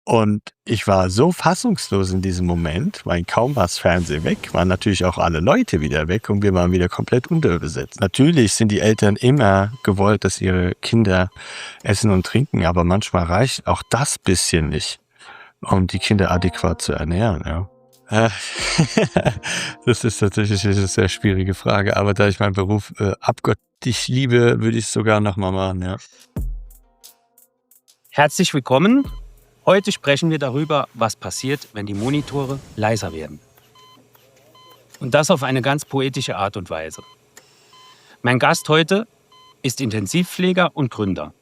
Und ich war so fassungslos in diesem Moment, weil kaum war das Fernsehen weg, waren natürlich auch alle Leute wieder weg und wir waren wieder komplett unterbesetzt. Natürlich sind die Eltern immer gewollt, dass ihre Kinder essen und trinken, aber manchmal reicht auch das bisschen nicht, um die Kinder adäquat zu ernähren, ja. Äh, Das ist tatsächlich eine sehr schwierige Frage, aber da ich meinen Beruf, abgöttisch liebe, würde ich's sogar noch mal machen, ja. Herzlich willkommen. Heute sprechen wir darüber, was passiert, wenn die Monitore leiser werden. Und das auf eine ganz poetische Art und Weise. Mein Gast heute ist Intensivpfleger und Gründer.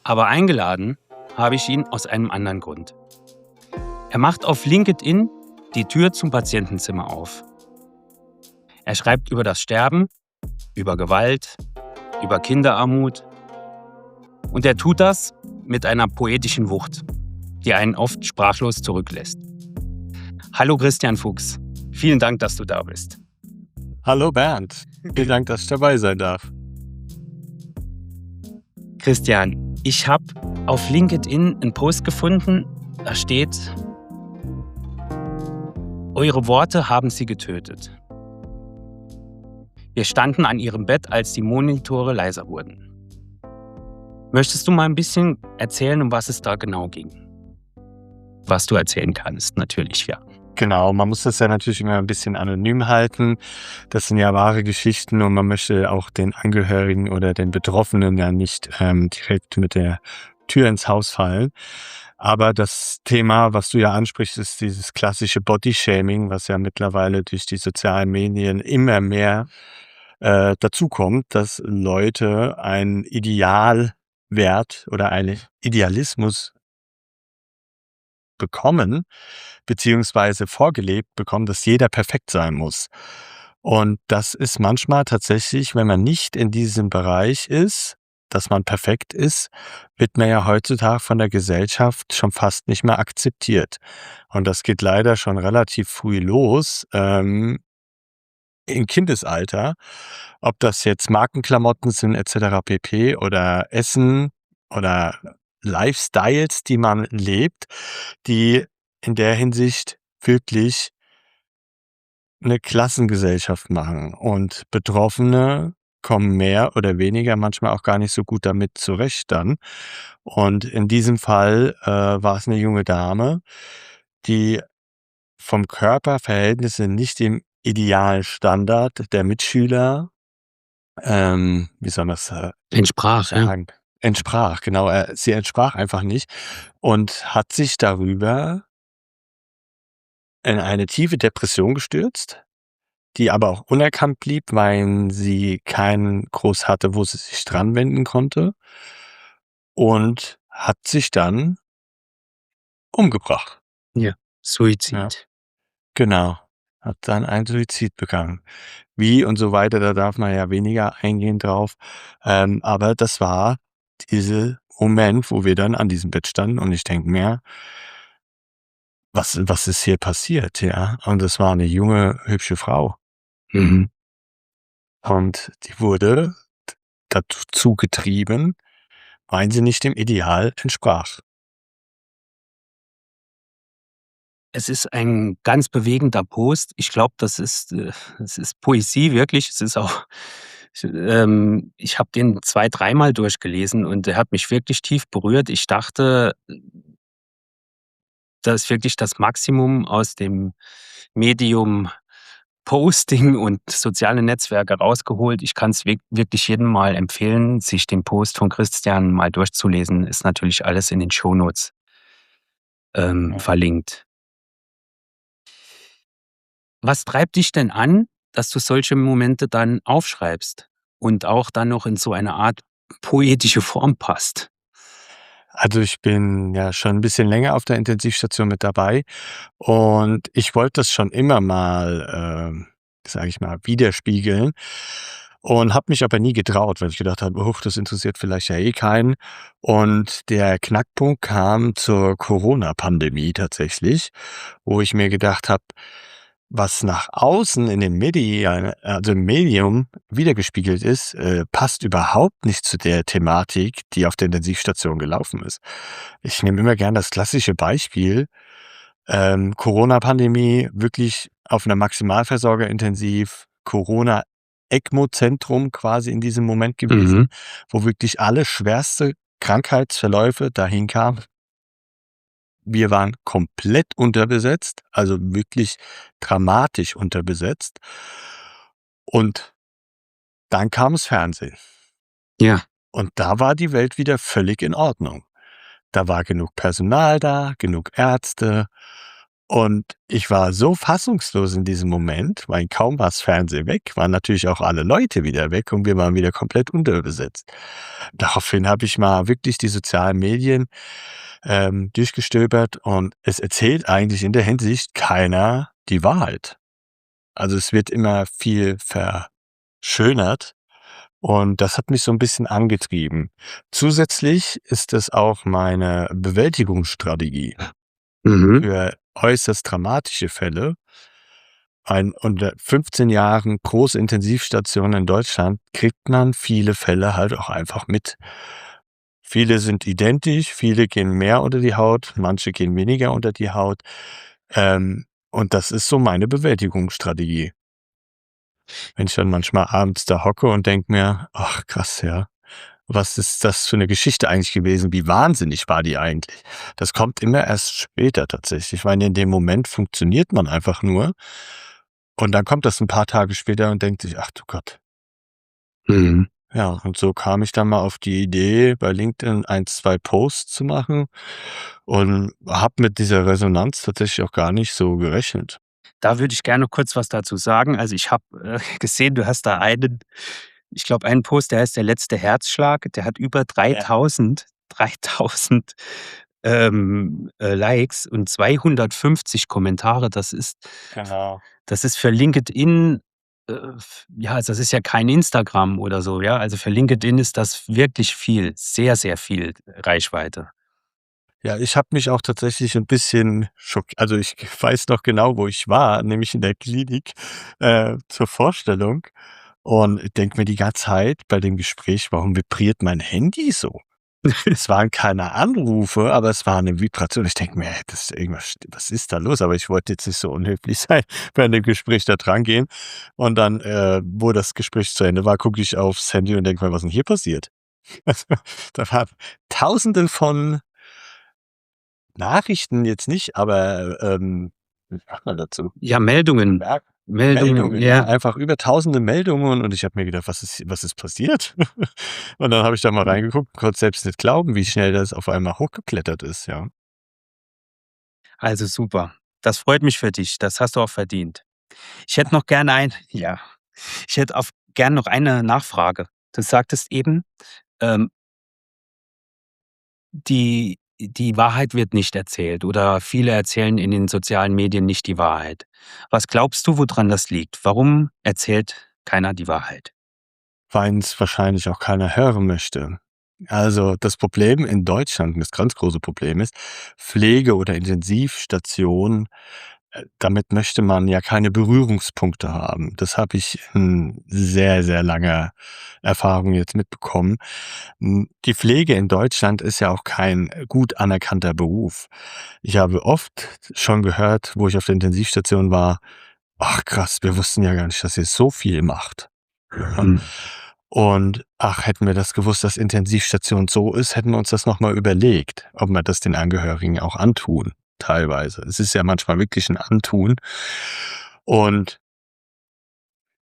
Aber eingeladen habe ich ihn aus einem anderen Grund. Er macht auf LinkedIn die Tür zum Patientenzimmer auf. Er schreibt über das Sterben, über Gewalt, über Kinderarmut. Und er tut das mit einer poetischen Wucht, die einen oft sprachlos zurücklässt. Hallo Christian Fuchs, vielen Dank, dass du da bist. Hallo Bernd, vielen Dank, dass ich dabei sein darf. Christian, ich habe auf LinkedIn einen Post gefunden, da steht: Eure Worte haben sie getötet. Wir standen an ihrem Bett, als die Monitore leiser wurden. Möchtest du mal ein bisschen erzählen, um was es da genau ging? Was du erzählen kannst, natürlich, ja. Genau, man muss das ja natürlich immer ein bisschen anonym halten. Das sind ja wahre Geschichten und man möchte auch den Angehörigen oder den Betroffenen ja nicht direkt mit der Tür ins Haus fallen. Aber das Thema, was du ja ansprichst, ist dieses klassische Bodyshaming, was ja mittlerweile durch die sozialen Medien immer mehr dazukommt, dass Leute einen Idealwert oder einen Idealismus bekommen, beziehungsweise vorgelebt bekommen, dass jeder perfekt sein muss. Und das ist manchmal tatsächlich, wenn man nicht in diesem Bereich ist, dass man perfekt ist, wird man ja heutzutage von der Gesellschaft schon fast nicht mehr akzeptiert. Und das geht leider schon relativ früh los, im Kindesalter, ob das jetzt Markenklamotten sind et cetera pp. Oder Essen oder Lifestyles, die man lebt, die in der Hinsicht wirklich eine Klassengesellschaft machen. Und Betroffene kommen mehr oder weniger manchmal auch gar nicht so gut damit zurecht dann. Und in diesem Fall, war es eine junge Dame, die vom Körperverhältnisse nicht dem Idealstandard der Mitschüler, wie soll man's, Entsprach, ja. sagen, entsprach. Genau, sie entsprach einfach nicht und hat sich darüber in eine tiefe Depression gestürzt, die aber auch unerkannt blieb, weil sie keinen groß hatte, wo sie sich dran wenden konnte und hat sich dann umgebracht. Ja, Ja, Suizid. genau. Hat dann einen Suizid begangen. Wie und so weiter, da darf man ja weniger eingehen drauf. Aber das war dieser Moment, wo wir dann an diesem Bett standen und ich denke mir: „Was ist hier passiert?", ja? Und es war eine junge, hübsche Frau Mhm. und die wurde dazu getrieben, weil sie nicht dem Ideal entsprach. Es ist ein ganz bewegender Post. Ich glaube, das ist Poesie wirklich. Es ist auch ich habe den 2 dreimal durchgelesen und der hat mich wirklich tief berührt. Ich dachte, da ist wirklich das Maximum aus dem Medium Posting und soziale Netzwerke rausgeholt. Ich kann es wirklich jedem mal empfehlen, sich den Post von Christian mal durchzulesen. Ist natürlich alles in den Shownotes Ja. verlinkt. Was treibt dich denn an, dass du solche Momente dann aufschreibst und auch dann noch in so eine Art poetische Form passt? Also, ich bin ja schon 'n bisschen länger auf der Intensivstation mit dabei und ich wollte das schon immer mal, sage ich mal, widerspiegeln und habe mich aber nie getraut, weil ich gedacht habe: „Huch, das interessiert vielleicht ja eh keinen." Und der Knackpunkt kam zur Corona-Pandemie tatsächlich, wo ich mir gedacht habe: was nach außen in den Medien, also im Medium widergespiegelt ist, passt überhaupt nicht zu der Thematik, die auf der Intensivstation gelaufen ist. Ich nehme immer gern das klassische Beispiel, Corona-Pandemie, wirklich auf einer Maximalversorgerintensiv, Corona-ECMO-Zentrum quasi in diesem Moment gewesen, Mhm. wo wirklich alle schwerste Krankheitsverläufe dahin kamen. Wir waren komplett unterbesetzt, also wirklich dramatisch unterbesetzt. Und dann kam das Fernsehen. Ja. Und da war die Welt wieder völlig in Ordnung. Da war genug Personal da, genug Ärzte. Und ich war so fassungslos in diesem Moment, weil kaum war das Fernsehen weg, waren natürlich auch alle Leute wieder weg und wir waren wieder komplett unterbesetzt. Daraufhin habe ich mal wirklich die sozialen Medien durchgestöbert und es erzählt eigentlich in der Hinsicht keiner die Wahrheit. Also es wird immer viel verschönert und das hat mich so ein bisschen angetrieben. Zusätzlich ist es auch meine Bewältigungsstrategie Mhm. für äußerst dramatische Fälle. Unter 15 Jahren große Intensivstationen in Deutschland kriegt man viele Fälle halt auch einfach mit. Viele sind identisch, viele gehen mehr unter die Haut, manche gehen weniger unter die Haut. Und das ist so meine Bewältigungsstrategie. Wenn ich dann manchmal abends da hocke und denke mir: „Ach krass, ja, was ist das für eine Geschichte eigentlich gewesen? Wie wahnsinnig war die eigentlich?“ Das kommt immer erst später tatsächlich. Ich meine, in dem Moment funktioniert man einfach nur und dann kommt das ein paar Tage später und denkt sich: „Ach du Gott.“ Mhm. Ja, und so kam ich dann mal auf die Idee, bei LinkedIn 2 Posts zu machen und habe mit dieser Resonanz tatsächlich auch gar nicht so gerechnet. Da würde ich gerne kurz was dazu sagen. Also, ich habe, gesehen, du hast da ich glaube, einen Post, der heißt „Der letzte Herzschlag“, der hat über Ja. 3.000 Likes und 250 Kommentare. Genau. Das ist für LinkedIn, ja, also das ist ja kein Instagram oder so, ja? Also, für LinkedIn ist das wirklich viel, sehr, sehr viel Reichweite. Ja, ich habe mich auch tatsächlich ein bisschen also, ich weiß noch genau, wo ich war, nämlich in der Klinik, zur Vorstellung und denke mir die ganze Zeit bei dem Gespräch: „Warum vibriert mein Handy so?“ Es waren keine Anrufe, aber es war 'ne Vibration. Ich denke mir: „Hey, das ist irgendwas was ist da los?“ Aber ich wollte jetzt nicht so unhöflich sein bei dem Gespräch da drangehen. Und dann, wo das Gespräch zu Ende war, gucke ich aufs Handy und denke mir: „Was ist 'n hier passiert?“ Also, da waren Tausende von Nachrichten jetzt nicht, aber, wie sagt man dazu? Ja, Meldungen. Bemerk Meldungen, Meldungen, ja, ja. einfach über Tausende Meldungen und ich habe mir gedacht: „Was ist passiert?“ Und dann habe ich da mal reingeguckt, konnte selbst nicht glauben, wie schnell das auf einmal hochgeklettert ist, ja. Also super. Das freut mich für dich. Das hast du auch verdient. Ich hätte noch gerne ja, ich hätte auf gern noch eine Nachfrage. Du sagtest eben, ähm, die Wahrheit wird nicht erzählt oder viele erzählen in den sozialen Medien nicht die Wahrheit. Was glaubst du, woran das liegt? Warum erzählt keiner die Wahrheit? Weil's wahrscheinlich auch keiner hören möchte. Also, das Problem in Deutschland, das ganz große Problem ist, Pflege oder Intensivstation, damit möchte man ja keine Berührungspunkte haben. Das habe ich in sehr, sehr langer Erfahrung jetzt mitbekommen. Die Pflege in Deutschland ist ja auch kein gut anerkannter Beruf. Ich habe oft schon gehört, wo ich auf der Intensivstation war: „Ach krass, wir wussten ja gar nicht, dass ihr so viel macht.“ Ja. Hm. Und ach, hätten wir das gewusst, dass Intensivstation so ist, hätten wir uns das noch mal überlegt, ob wir das den Angehörigen auch antun, teilweise. Es ist ja manchmal wirklich 'n Antun. Und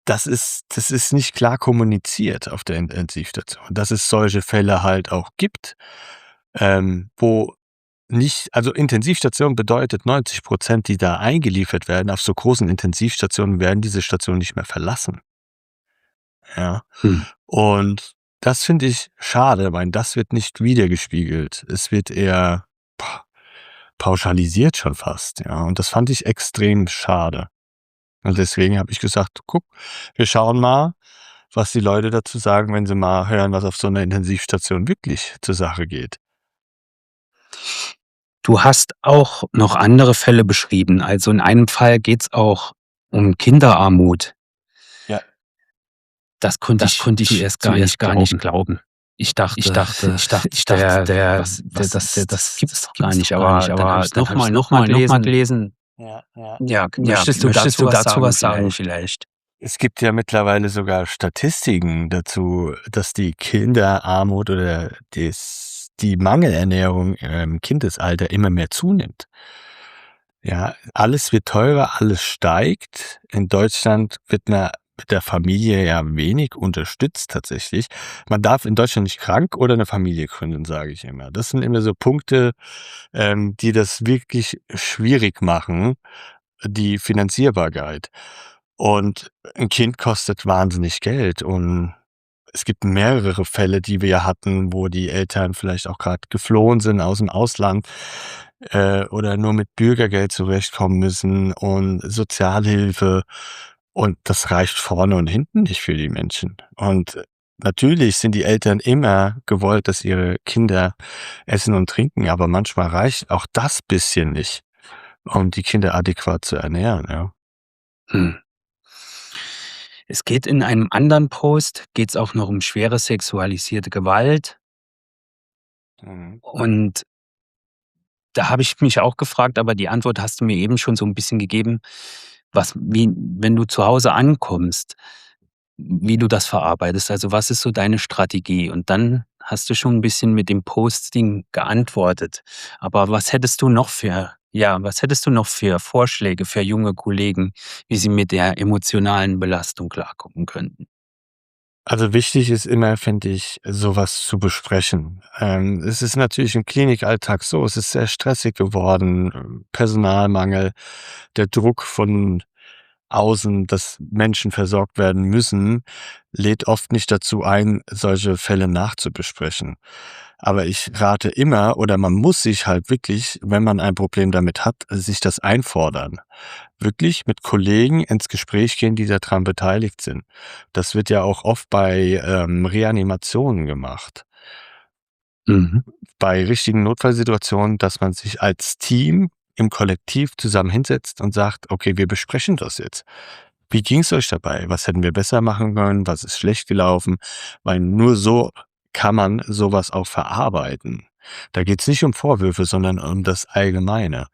das ist nicht klar kommuniziert auf der Intensivstation, dass es solche Fälle halt auch gibt, wo nicht also Intensivstation bedeutet 90%, die da eingeliefert werden auf so großen Intensivstationen, werden diese Station nicht mehr verlassen, ja? Hm. Und das finde ich schade, weil das wird nicht widergespiegelt. Es wird eher, boah, pauschalisiert schon fast, ja, und das fand ich extrem schade. Und deswegen habe ich gesagt: „Guck, wir schauen mal, was die Leute dazu sagen, wenn sie mal hören, was auf so 'ner Intensivstation wirklich zur Sache geht.“ Du hast auch noch andere Fälle beschrieben. Also, in einem Fall geht's auch um Kinderarmut. Ja. Das konnte ich zuerst gar nicht glauben. Ich dachte, das gibt's doch gar nicht. Aber dann habe ich's noch mal gelesen. Ja, ja. Ja, möchtest du dazu was sagen vielleicht? Es gibt ja mittlerweile sogar Statistiken dazu, dass die Kinderarmut oder die Mangelernährung im Kindesalter immer mehr zunimmt. Ja, alles wird teurer, alles steigt. In Deutschland wird man mit der Familie ja wenig unterstützt tatsächlich. Man darf in Deutschland nicht krank oder eine Familie gründen, sage ich immer. Das sind immer so Punkte, die das wirklich schwierig machen, die Finanzierbarkeit. Und ein Kind kostet wahnsinnig Geld und es gibt mehrere Fälle, die wir ja hatten, wo die Eltern vielleicht auch gerade geflohen sind aus dem Ausland, oder nur mit Bürgergeld zurechtkommen müssen und Sozialhilfe. Und das reicht vorne und hinten nicht für die Menschen. Und natürlich sind die Eltern immer gewollt, dass ihre Kinder essen und trinken, aber manchmal reicht auch das bisschen nicht, um die Kinder adäquat zu ernähren, ja. Hm. Es geht in einem anderen Post geht's auch noch um schwere sexualisierte Gewalt. Mhm. Und da habe ich mich auch gefragt, aber die Antwort hast du mir eben schon so ein bisschen gegeben, wenn du zu Hause ankommst, wie du das verarbeitest. Also, was ist so deine Strategie? Und dann hast du schon ein bisschen mit dem Posting geantwortet. Aber was hättest du noch für Vorschläge für junge Kollegen, wie sie mit der emotionalen Belastung klarkommen könnten? Also wichtig ist immer, finde ich, sowas zu besprechen. Es ist natürlich im Klinikalltag so, es ist sehr stressig geworden, Personalmangel, der Druck von außen, dass Menschen versorgt werden müssen, lädt oft nicht dazu ein, solche Fälle nachzubesprechen. Aber ich rate immer oder man muss sich halt wirklich, wenn man ein Problem damit hat, sich das einfordern. Wirklich mit Kollegen ins Gespräch gehen, die daran beteiligt sind. Das wird ja auch oft bei, Reanimationen gemacht. Mhm. Bei richtigen Notfallsituationen, dass man sich als Team im Kollektiv zusammen hinsetzt und sagt: „Okay, wir besprechen das jetzt. Wie ging's euch dabei? Was hätten wir besser machen können? Was ist schlecht gelaufen?“ Weil nur so kann man sowas auch verarbeiten. Da geht's nicht um Vorwürfe, sondern um das Allgemeine.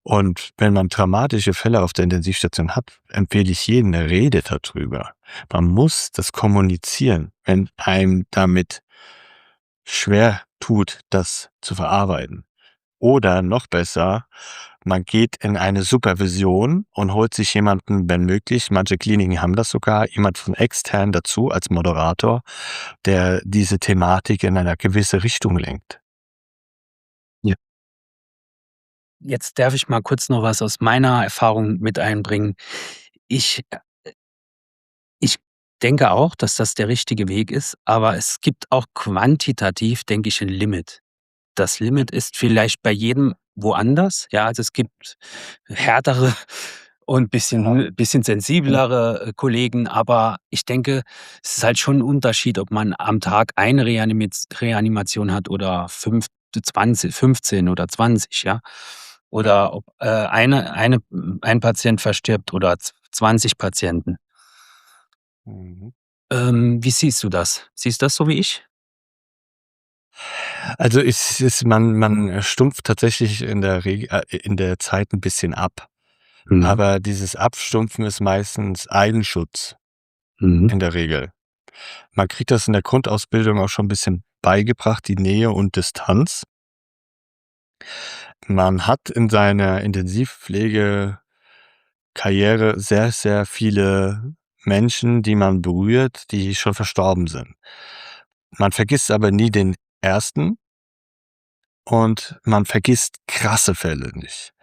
Und wenn man dramatische Fälle auf der Intensivstation hat, empfehle ich jedem, der redet da drüber. Man muss das kommunizieren, wenn einem damit schwer tut, das zu verarbeiten. Oder noch besser, man geht in eine Supervision und holt sich jemanden, wenn möglich, manche Kliniken haben das sogar, jemand von extern dazu als Moderator, der diese Thematik in eine gewisse Richtung lenkt. Ja. Jetzt darf ich mal kurz noch was aus meiner Erfahrung mit einbringen. Ich ich denke auch, dass das der richtige Weg ist, aber es gibt auch quantitativ, denke ich, 'n Limit. Das Limit ist vielleicht bei jedem woanders. Ja, also, es gibt härtere und bisschen sensiblere, Kollegen, aber ich denke, es ist halt schon 'n Unterschied, ob man am Tag eine Reanimation hat oder 20, 15 oder 20, ja? Oder ob, ein Patient verstirbt oder 20 Patienten. Mhm. Wie siehst du das? Siehst du das so wie ich? Also, man stumpft tatsächlich in der Zeit ein bisschen ab. Mhm. Aber dieses Abstumpfen ist meistens Eigenschutz Mhm. in der Regel. Man kriegt das in der Grundausbildung auch schon 'n bisschen beigebracht, die Nähe und Distanz. Man hat in seiner Intensivpflegekarriere sehr, sehr viele Menschen, die man berührt, die schon verstorben sind. Man vergisst aber nie den ersten und man vergisst krasse Fälle nicht.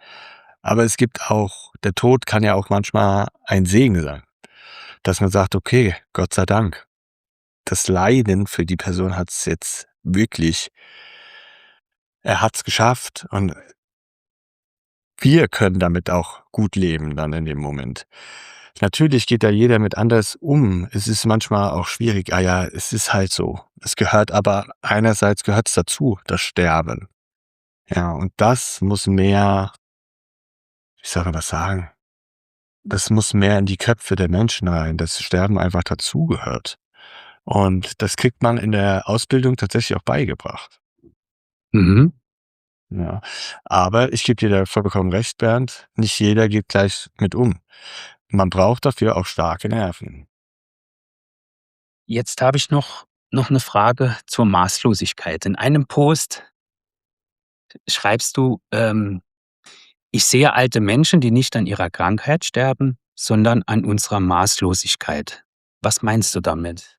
Aber es gibt auch der Tod kann ja auch manchmal ein Segen sein, dass man sagt: „Okay, Gott sei Dank. Das Leiden für die Person hat's jetzt wirklich er hat's geschafft und wir können damit auch gut leben dann in dem Moment.“ Natürlich geht da jeder mit anders um. Es ist manchmal auch schwierig. Ja, es ist halt so. Es gehört aber einerseits gehört's dazu, das Sterben. Ja, und das muss mehr wie soll man das sagen? das muss mehr in die Köpfe der Menschen rein, dass Sterben einfach dazugehört. Und das kriegt man in der Ausbildung tatsächlich auch beigebracht. Mhm. Ja. Aber ich gebe dir da vollkommen recht, Bernd, nicht jeder geht gleich mit um. Man braucht dafür auch starke Nerven. Jetzt habe ich noch eine Frage zur Maßlosigkeit. In einem Post schreibst du, „Ich sehe alte Menschen, die nicht an ihrer Krankheit sterben, sondern an unserer Maßlosigkeit.“ Was meinst du damit?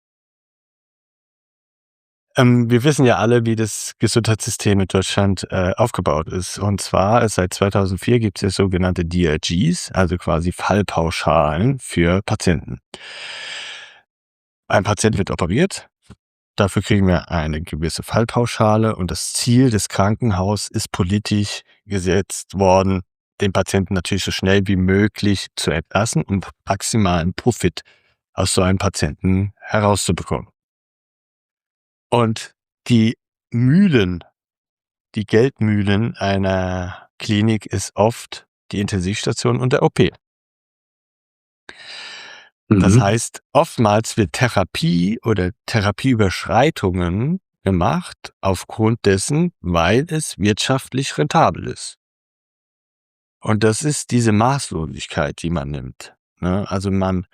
Wir wissen ja alle, wie das Gesundheitssystem in Deutschland, aufgebaut ist. Und zwar, seit 2004 gibt es ja sogenannte DRGs, also quasi Fallpauschalen für Patienten. Ein Patient wird operiert, dafür kriegen wir eine gewisse Fallpauschale und das Ziel des Krankenhauses ist politisch gesetzt worden, den Patienten natürlich so schnell wie möglich zu entlassen, um maximalen Profit aus so einem Patienten herauszubekommen. Und die Mühlen die Geldmühlen einer Klinik ist oft die Intensivstation und der OP. Das Mhm. heißt, oftmals wird Therapie oder Therapieüberschreitungen gemacht aufgrund dessen, weil es wirtschaftlich rentabel ist. Und das ist diese Maßlosigkeit, die man nimmt, ne? Also, man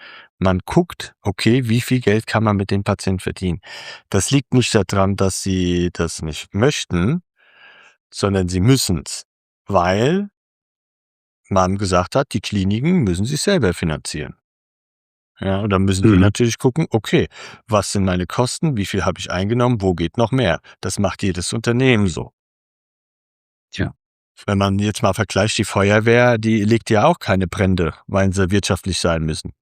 guckt, okay, wie viel Geld kann man mit dem Patienten verdienen? Das liegt nicht daran, dass sie das nicht möchten, sondern sie müssen's, weil man gesagt hat, die Kliniken müssen sich selber finanzieren. Ja, und dann müssen die Mhm. natürlich gucken, okay, was sind meine Kosten? Wie viel habe ich eingenommen? Wo geht noch mehr? Das macht jedes Unternehmen so. Tja. Wenn man jetzt mal vergleicht, die Feuerwehr, die legt ja auch keine Brände, weil sie wirtschaftlich sein müssen.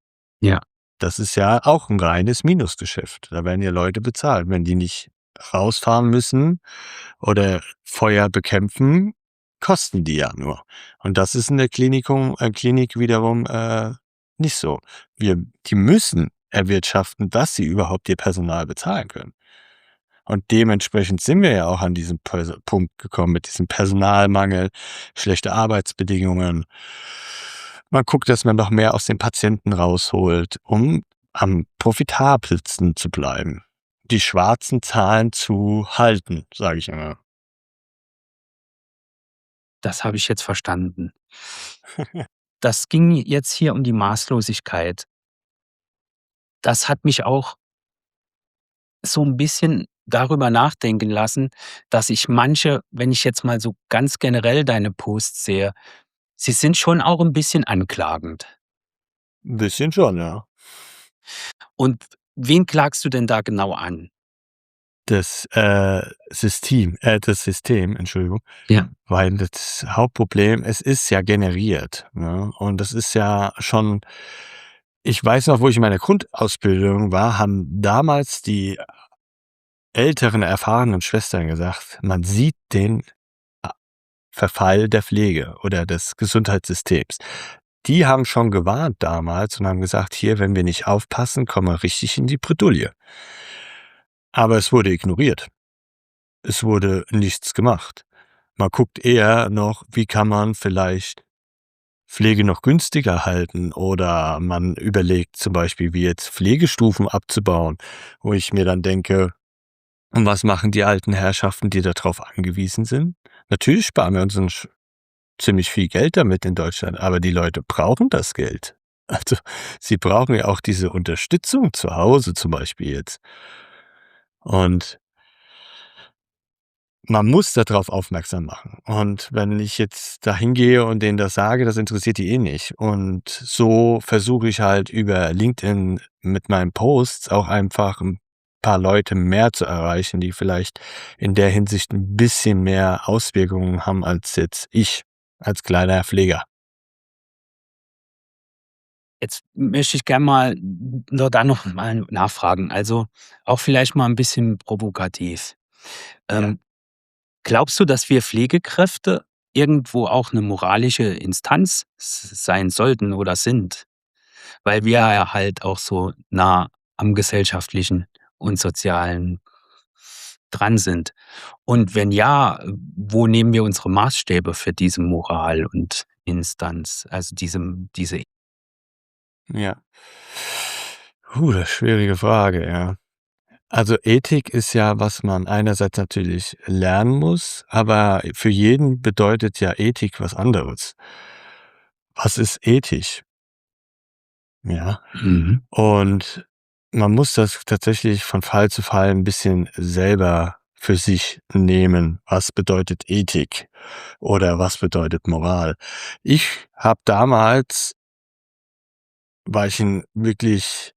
Ja. Das ist ja auch ein reines Minusgeschäft. Da werden ja Leute bezahlt. Wenn die nicht rausfahren müssen oder Feuer bekämpfen, kosten die ja nur. Und das ist in der Klinik wiederum, nicht so. Die müssen erwirtschaften, dass sie überhaupt ihr Personal bezahlen können. Und dementsprechend sind wir ja auch an diesen Punkt gekommen mit diesem Personalmangel, schlechte Arbeitsbedingungen. Man guckt, dass man noch mehr aus den Patienten rausholt, um am profitabelsten zu bleiben. Die schwarzen Zahlen zu halten, sage ich immer. Das habe ich jetzt verstanden. Das ging jetzt hier um die Maßlosigkeit. Das hat mich auch so 'n bisschen darüber nachdenken lassen, dass ich manche, wenn ich jetzt mal so ganz generell deine Posts sehe, sie sind schon auch 'n bisschen anklagend. 'N bisschen schon, ja. Und wen klagst du denn da genau an? Das System, Entschuldigung, Ja. weil das Hauptproblem, es ist ja generiert, ne? Und das ist ja schon ich weiß noch, wo ich in meiner Grundausbildung war, haben damals die älteren, erfahrenen Schwestern gesagt, man sieht den a Verfall der Pflege oder des Gesundheitssystems. Die haben schon gewarnt damals und haben gesagt: „Hier, wenn wir nicht aufpassen, kommen wir richtig in die Bredouille.“ Aber es wurde ignoriert. Es wurde nichts gemacht. Man guckt eher noch, wie kann man vielleicht Pflege noch günstiger halten oder man überlegt zum Beispiel, wie jetzt Pflegestufen abzubauen, wo ich mir dann denke: „Und was machen die alten Herrschaften, die da drauf angewiesen sind?“ Natürlich sparen wir uns 'n ziemlich viel Geld damit in Deutschland, aber die Leute brauchen das Geld. Also, sie brauchen ja auch diese Unterstützung zu Hause zum Beispiel jetzt. Und man muss da drauf aufmerksam machen. Und wenn ich jetzt da hingehe und denen das sage, das interessiert die eh nicht. Und so versuche ich halt über LinkedIn mit meinen Posts auch einfach 'n paar Leute mehr zu erreichen, die vielleicht in der Hinsicht 'n bisschen mehr Auswirkungen haben als jetzt ich als kleiner Pfleger. Jetzt möchte ich gern mal nur da noch mal nachfragen, also, auch vielleicht mal 'n bisschen provokativ. Ja. Ähm, glaubst du, dass wir Pflegekräfte irgendwo auch 'ne moralische Instanz sein sollten oder sind? Weil wir ja halt auch so nah am Gesellschaftlichen und Sozialen dran sind. Und wenn ja, wo nehmen wir unsere Maßstäbe für diese Moral und Instanz, also diese Ja. Das ist schwierige Frage, ja. Also, Ethik ist ja, was man einerseits natürlich lernen muss, aber für jeden bedeutet ja Ethik was anderes. Was ist ethisch? Ja. Mhm. Und man muss das tatsächlich von Fall zu Fall ein bisschen selber für sich nehmen. Was bedeutet Ethik oder was bedeutet Moral? Ich habe damals war ich 'n wirklich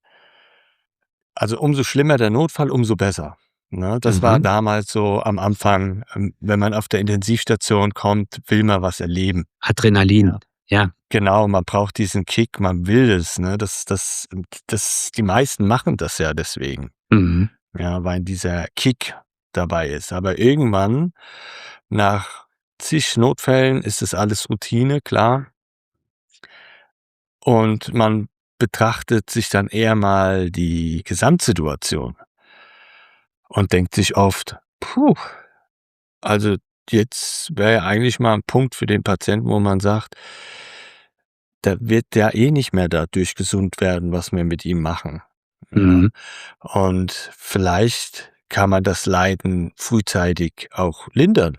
also, umso schlimmer der Notfall, umso besser, ne? Das war Mhm. damals so am Anfang, wenn man auf der Intensivstation kommt, will man was erleben. Adrenalin, Ja. ja. Genau, man braucht diesen Kick, man will es, ne? Das die meisten machen das ja deswegen, Mhm. ja, weil dieser Kick dabei ist. Aber irgendwann, nach zig Notfällen ist das alles Routine, klar. Und man betrachtet sich dann eher mal die Gesamtsituation und denkt sich oft: „Puh, also jetzt wäre ja eigentlich mal 'n Punkt für den Patienten, wo man sagt, da wird der eh nicht mehr dadurch gesund werden, was wir mit ihm machen." Ja. Mhm. Und vielleicht kann man das Leiden frühzeitig auch lindern.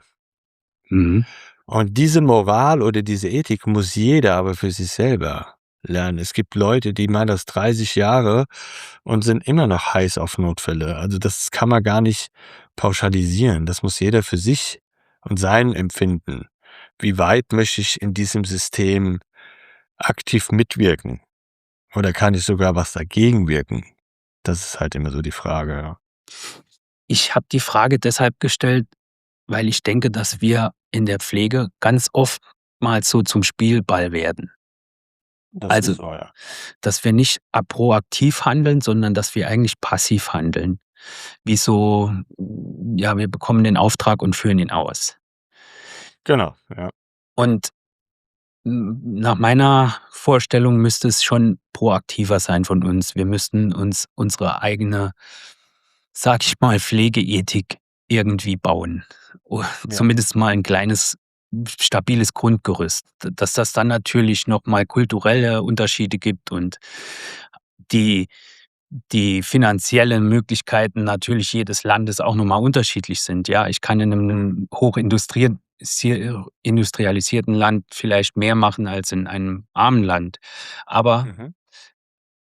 Mhm. Und diese Moral oder diese Ethik muss jeder aber für sich selber lernen. Es gibt Leute, die machen das 30 Jahre und sind immer noch heiß auf Notfälle. Also, das kann man gar nicht pauschalisieren. Das muss jeder für sich und sein Empfinden. Wie weit möchte ich in diesem System aktiv mitwirken? Oder kann ich sogar was dagegen wirken? Das ist halt immer so die Frage, ja. Ich habe die Frage deshalb gestellt, weil ich denke, dass wir in der Pflege ganz oft mal so zum Spielball werden. Das Also, ist so, ja. dass wir nicht proaktiv handeln, sondern dass wir eigentlich passiv handeln. Wie so, ja, wir bekommen den Auftrag und führen ihn aus. Genau, ja. Und nach meiner Vorstellung müsste es schon proaktiver sein von uns. Wir müssten uns unsere eigene, sage ich mal, Pflegeethik irgendwie bauen. Ja. Zumindest mal ein kleines, stabiles Grundgerüst. Dass das dann natürlich noch mal kulturelle Unterschiede gibt und die die finanziellen Möglichkeiten natürlich jedes Landes auch noch mal unterschiedlich sind. Ja, ich kann in einem industrialisierten Land vielleicht mehr machen als in einem armen Land. Aber Mhm.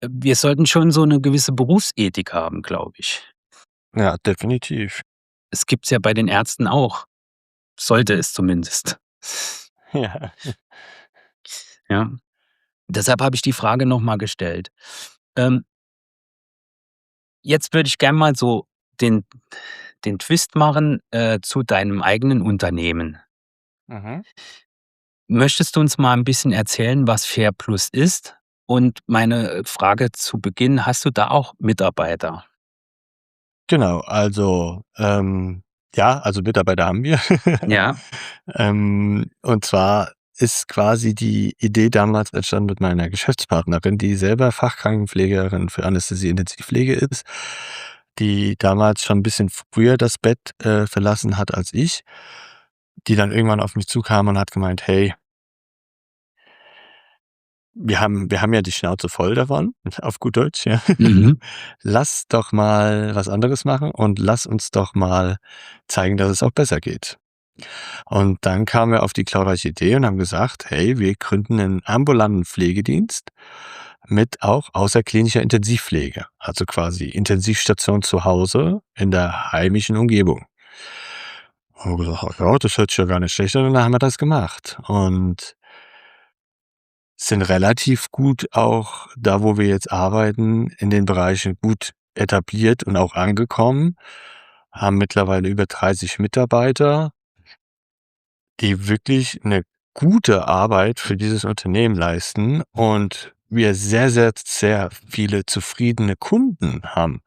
wir sollten schon so eine gewisse Berufsethik haben, glaube ich. Ja, definitiv. Es gibt's ja bei den Ärzten auch, sollte es zumindest. Ja. Ja, deshalb habe ich die Frage noch mal gestellt. Ähm, Jetzt würde ich gern mal so den Twist machen, zu deinem eigenen Unternehmen. Mhm. Möchtest du uns mal ein bisschen erzählen, was Fair Plus ist? Und meine Frage zu Beginn: Hast du da auch Mitarbeiter? Genau, also, ja, also Mitarbeiter haben wir. Ja. Und zwar ist quasi die Idee damals entstanden mit meiner Geschäftspartnerin, die selber Fachkrankenpflegerin für Anästhesie-Intensivpflege ist, die damals schon 'n bisschen früher das Bett, verlassen hat als ich, die dann irgendwann auf mich zukam und hat gemeint: „Hey, wir haben ja die Schnauze voll davon, auf gut Deutsch, ja. Mhm. Lass doch mal was anderes machen und lass uns doch mal zeigen, dass es auch besser geht." Und dann kamen wir auf die glorreiche Idee und haben gesagt: „Hey, wir gründen einen ambulanten Pflegedienst mit auch außerklinischer Intensivpflege." Also quasi Intensivstation zu Hause in der heimischen Umgebung. Haben wir gesagt: „Ach ja, das hört sich ja gar nicht schlecht an." Und dann haben wir das gemacht und sind relativ gut auch da, wo wir jetzt arbeiten, in den Bereichen gut etabliert und auch angekommen, haben mittlerweile über 30 Mitarbeiter, die wirklich 'ne gute Arbeit für dieses Unternehmen leisten und wir sehr, sehr, sehr viele zufriedene Kunden haben,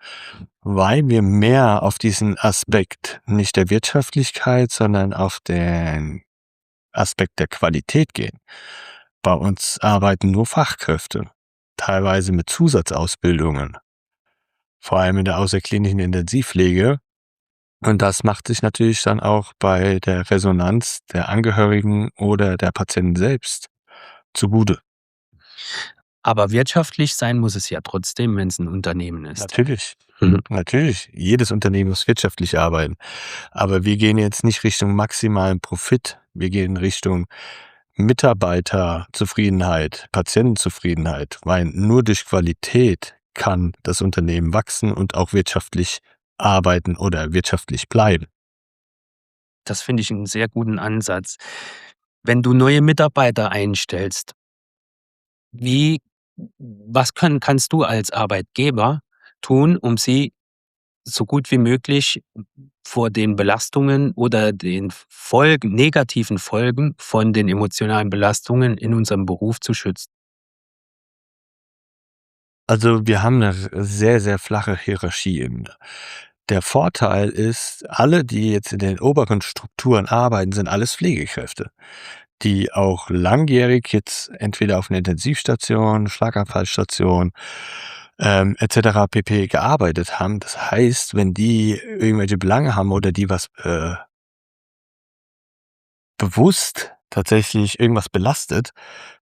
weil wir mehr auf diesen Aspekt nicht der Wirtschaftlichkeit, sondern auf den Aspekt der Qualität gehen. Bei uns arbeiten nur Fachkräfte, teilweise mit Zusatzausbildungen, vor allem in der außerklinischen Intensivpflege. Und das macht sich natürlich dann auch bei der Resonanz der Angehörigen oder der Patienten selbst zugute. Aber wirtschaftlich sein muss es ja trotzdem, wenn es ein Unternehmen ist. Natürlich, Mhm. natürlich. Jedes Unternehmen muss wirtschaftlich arbeiten. Aber wir gehen jetzt nicht Richtung maximalen Profit. Wir gehen Richtung Mitarbeiterzufriedenheit, Patientenzufriedenheit, weil nur durch Qualität kann das Unternehmen wachsen und auch wirtschaftlich arbeiten oder wirtschaftlich bleiben. Das finde ich einen sehr guten Ansatz. Wenn du neue Mitarbeiter einstellst, wie was kannst du als Arbeitgeber tun, um sie so gut wie möglich vor den Belastungen oder den negativen Folgen von den emotionalen Belastungen in unserem Beruf zu schützen? Also, wir haben eine sehr, sehr flache Hierarchieebene. Der Vorteil ist, alle, die jetzt in den oberen Strukturen arbeiten, sind alles Pflegekräfte, die auch langjährig jetzt entweder auf 'ner Intensivstation, Schlaganfallstation, et cetera pp. Gearbeitet haben. Das heißt, wenn die irgendwelche Belange haben oder die was, bewusst tatsächlich irgendwas belastet,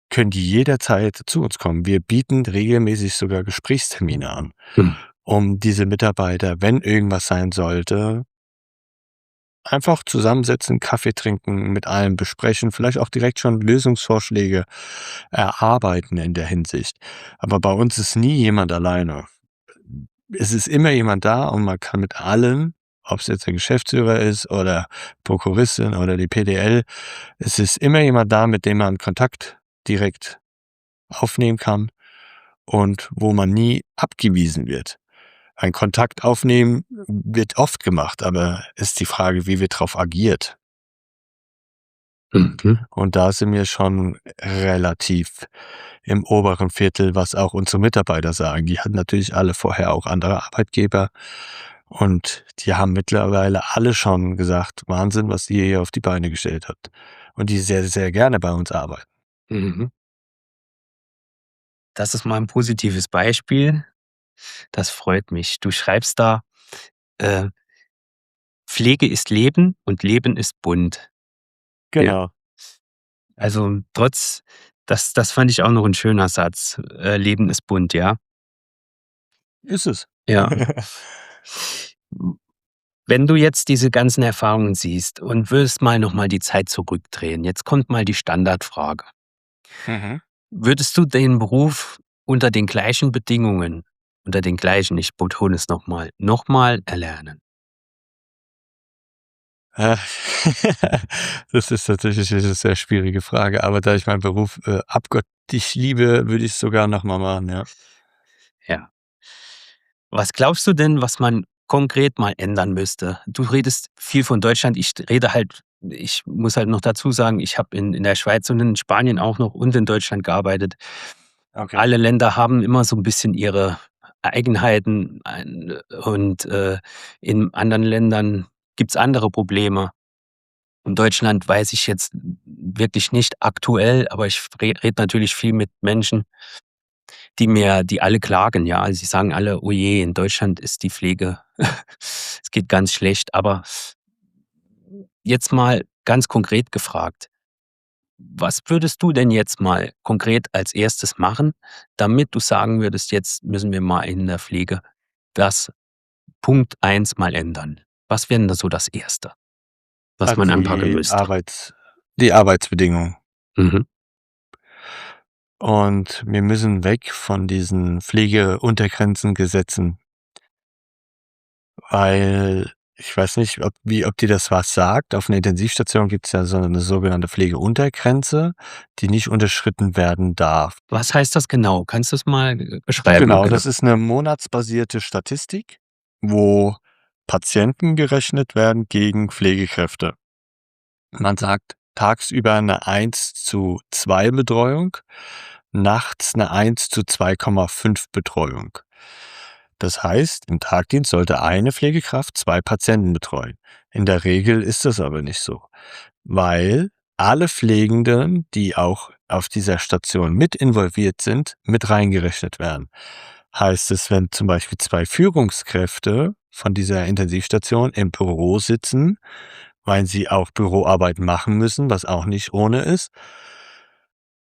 können die jederzeit zu uns kommen. Wir bieten regelmäßig sogar Gesprächstermine an, Mhm. um diese Mitarbeiter, wenn irgendwas sein sollte, einfach zusammensetzen, Kaffee trinken, mit allem besprechen, vielleicht auch direkt schon Lösungsvorschläge erarbeiten in der Hinsicht. Aber bei uns ist nie jemand alleine. Es ist immer jemand da und man kann mit allen, ob es jetzt der Geschäftsführer ist oder Prokuristin oder die PDL, es ist immer jemand da, mit dem man Kontakt direkt aufnehmen kann und wo man nie abgewiesen wird. Ein Kontakt aufnehmen wird oft gemacht, aber ist die Frage, wie wird drauf agiert? Mhm. Und da sind wir schon relativ im oberen Viertel, was auch unsere Mitarbeiter sagen. Die hatten natürlich alle vorher auch andere Arbeitgeber und die haben mittlerweile alle schon gesagt: „Wahnsinn, was ihr hier auf die Beine gestellt habt." Und die sehr, sehr gerne bei uns arbeiten. Mhm. Das ist mal ein positives Beispiel. Das freut mich. Du schreibst da, äh: „Pflege ist Leben und Leben ist bunt." Ja. Genau, Also, das fand ich auch noch ein schöner Satz. „Leben ist bunt", ja? ist es. Ja. Wenn du jetzt diese ganzen Erfahrungen siehst und würdest mal noch mal die Zeit zurückdrehen, jetzt kommt mal die Standardfrage. Mhm. Würdest du den Beruf unter den gleichen Bedingungen ich betone es noch mal erlernen? Äh, Das ist tatsächlich eine sehr schwierige Frage, aber da ich meinen Beruf, abgöttisch liebe, würde ich's sogar noch mal machen, ja. Ja. Was glaubst du denn, was man konkret mal ändern müsste? Du redest viel von Deutschland. Ich muss halt noch dazu sagen, ich habe in der Schweiz und in Spanien auch noch und in Deutschland gearbeitet. Okay. Alle Länder haben immer so ein bisschen ihre Eigenheiten, und, in anderen Ländern gibt's andere Probleme. In Deutschland weiß ich jetzt wirklich nicht aktuell, aber ich rede natürlich viel mit Menschen, die alle klagen, ja. Also, sie sagen alle: „Oh je, in Deutschland ist die Pflege es geht ganz schlecht." Aber jetzt mal ganz konkret gefragt, was würdest du denn jetzt mal konkret als Erstes machen, damit du sagen würdest: „Jetzt müssen wir mal in der Pflege das Punkt eins mal ändern." Was wäre denn da so das Erste, was man Also, anpacken müsste? Die Arbeitsbedingungen. Mhm. Und wir müssen weg von diesen Pflegeuntergrenzengesetzen, weil ich weiß nicht, ob dir das was sagt. Auf 'ner Intensivstation gibt's ja so 'ne sogenannte Pflegeuntergrenze, die nicht unterschritten werden darf. Was heißt das genau? Kannst du's mal, beschreiben, Genau, genau? das ist 'ne monatsbasierte Statistik, wo Patienten gerechnet werden gegen Pflegekräfte. Man sagt tagsüber 'ne 1:2 Betreuung, nachts 'ne 1:2,5 Betreuung. Das heißt, im Tagdienst sollte eine Pflegekraft 2 Patienten betreuen. In der Regel ist das aber nicht so, weil alle Pflegenden, die auch auf dieser Station mit involviert sind, mit reingerechnet werden. Heißt es, wenn zum Beispiel 2 Führungskräfte von dieser Intensivstation im Büro sitzen, weil sie auch Büroarbeit machen müssen, was auch nicht ohne ist,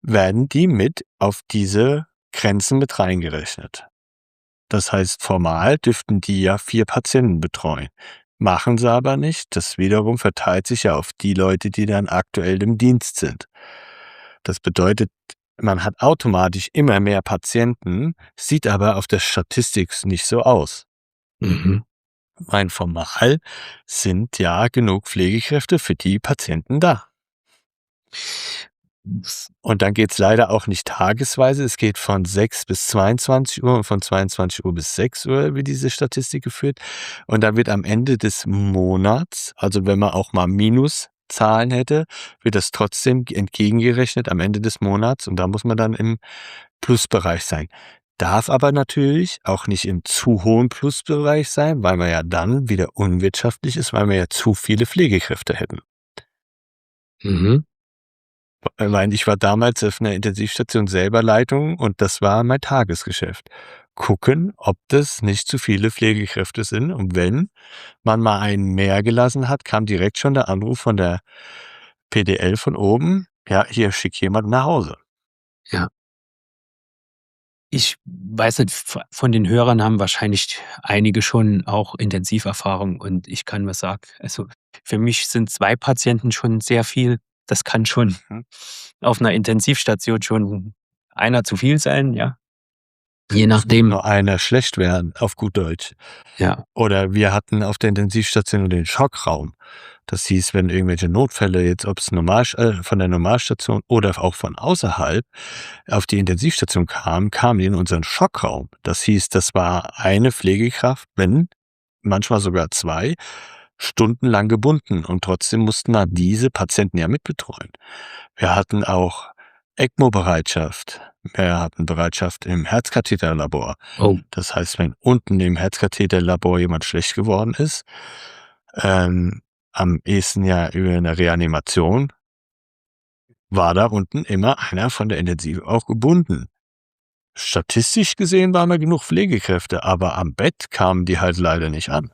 werden die mit auf diese Grenzen mit reingerechnet. Das heißt, formal dürften die ja 4 Patienten betreuen. Machen sie aber nicht. Das wiederum verteilt sich ja auf die Leute, die dann aktuell im Dienst sind. Das bedeutet, man hat automatisch immer mehr Patienten, sieht aber auf der Statistik nicht so aus. Rein formal sind ja genug Pflegekräfte für die Patienten da. Und dann geht's leider auch nicht tagesweise. Es geht von 6 bis 22 Uhr und von 22 Uhr bis 6 Uhr wird diese Statistik geführt. Und dann wird am Ende des Monats, also wenn man auch mal Minuszahlen hätte, wird das trotzdem entgegengerechnet am Ende des Monats. Und da muss man dann im Plusbereich sein. Darf aber natürlich auch nicht im zu hohen Plusbereich sein, weil man ja dann wieder unwirtschaftlich ist, weil wir ja zu viele Pflegekräfte hätten. Ich meine, ich war damals auf einer Intensivstation selber Leitung und das war mein Tagesgeschäft. Gucken, ob das nicht zu viele Pflegekräfte sind. Und wenn man mal einen mehr gelassen hat, kam direkt schon der Anruf von der PDL von oben, ja, hier schickt jemand nach Hause. Ja. Ich weiß nicht, von den Hörern haben wahrscheinlich einige schon auch Intensiverfahrung und ich kann was sagen. Also für mich sind 2 Patienten schon sehr viel. Das kann schon auf einer Intensivstation schon einer zu viel sein, ja. Je nachdem. Nur einer schlecht werden, auf gut Deutsch. Ja. Oder wir hatten auf der Intensivstation den Schockraum. Das hieß, wenn irgendwelche Notfälle, jetzt ob es von der Normalstation oder auch von außerhalb auf die Intensivstation kamen die in unseren Schockraum. Das hieß, das war eine Pflegekraft, wenn manchmal sogar 2, stundenlang gebunden. Und trotzdem mussten wir diese Patienten ja mitbetreuen. Wir hatten auch ECMO-Bereitschaft. Wir hatten Bereitschaft im Herzkatheterlabor. Oh. Das heißt, wenn unten im Herzkatheterlabor jemand schlecht geworden ist, am ehesten ja über eine Reanimation, war da unten immer einer von der Intensiv auch gebunden. Statistisch gesehen waren wir genug Pflegekräfte, aber am Bett kamen die halt leider nicht an.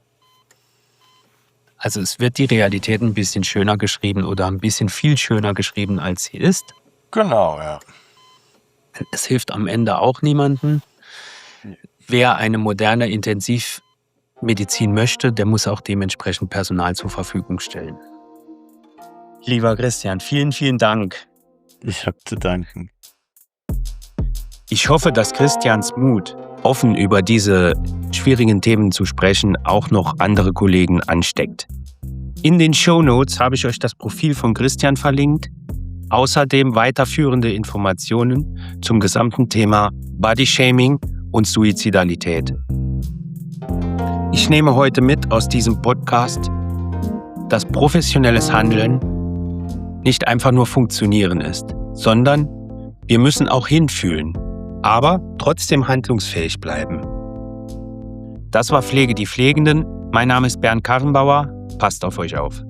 Also es wird die Realität ein bisschen schöner geschrieben oder ein bisschen viel schöner geschrieben, als sie ist. Genau, ja. Es hilft am Ende auch niemandem. Wer eine moderne Intensivmedizin möchte, der muss auch dementsprechend Personal zur Verfügung stellen. Lieber Christian, vielen, vielen Dank. Ich habe zu danken. Ich hoffe, dass Christians Mut, offen über diese schwierigen Themen zu sprechen, auch noch andere Kollegen ansteckt. In den Shownotes habe ich euch das Profil von Christian verlinkt. Außerdem weiterführende Informationen zum gesamten Thema Bodyshaming und Suizidalität. Ich nehme heute mit aus diesem Podcast, dass professionelles Handeln nicht einfach nur funktionieren ist, sondern wir müssen auch hinfühlen, aber trotzdem handlungsfähig bleiben. Das war Pflege die Pflegenden. Mein Name ist Bernd Karrenbauer. Passt auf euch auf.